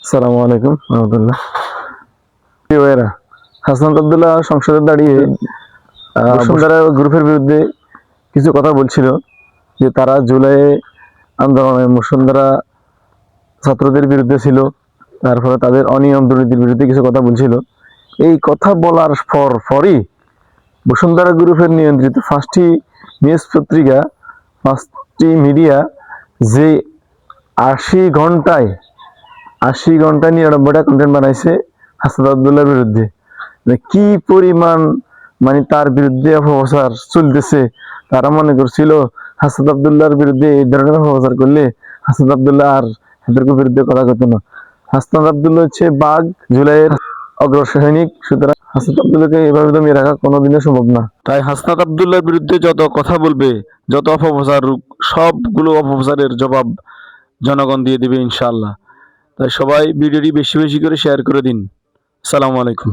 আসসালামু আলাইকুম রহমতুল্লাহ। প্রিয় ভাইয়েরা, হাসনাত আব্দুল্লাহ সংসদে দাঁড়িয়ে বসুন্ধরা গ্রুপের বিরুদ্ধে কিছু কথা বলছিল যে তারা জুলাই আন্দোলনে বসুন্ধরা ছাত্রদের বিরুদ্ধে ছিল, তারপরে তাদের অনিয়ম দুর্নীতির বিরুদ্ধে কিছু কথা বলছিল। এই কথা বলার পরই বসুন্ধরা গ্রুপের নিয়ন্ত্রিত 5টি নিউজ পত্রিকা, 5টি মিডিয়া যে 80 ঘন্টায় 99টা কন্টেন্ট বানাইছে হাসনাত আব্দুল্লাহর বিরুদ্ধে। কি পরিমাণ তার বিরুদ্ধে অপপ্রচার চলতেছে। তারা মনে করছিল হাসনাত আব্দুল্লাহর বিরুদ্ধে এই ধরনের অপপ্রচার করলে হাসনাত আব্দুল্লাহ আর এদের বিরুদ্ধে কথা কত না। হাসনাত আব্দুল্লাহ হচ্ছে বাঘ, জুলাইয়ের অগ্রসৈনিক। সুতরাং হাসনাত আব্দুল্লাহকে এভাবে দমিয়ে রাখা কোনোদিনও সম্ভব না। তাই হাসনাত আব্দুল্লাহর বিরুদ্ধে যত কথা বলবে, যত অপপ্রচার, সবগুলো অপপ্রচারের জবাব জনগণ দিয়ে দিবে ইনশাআল্লাহ। তাই সবাই ভিডিওটি বেশি বেশি করে শেয়ার করে দিন। আসসালামু আলাইকুম।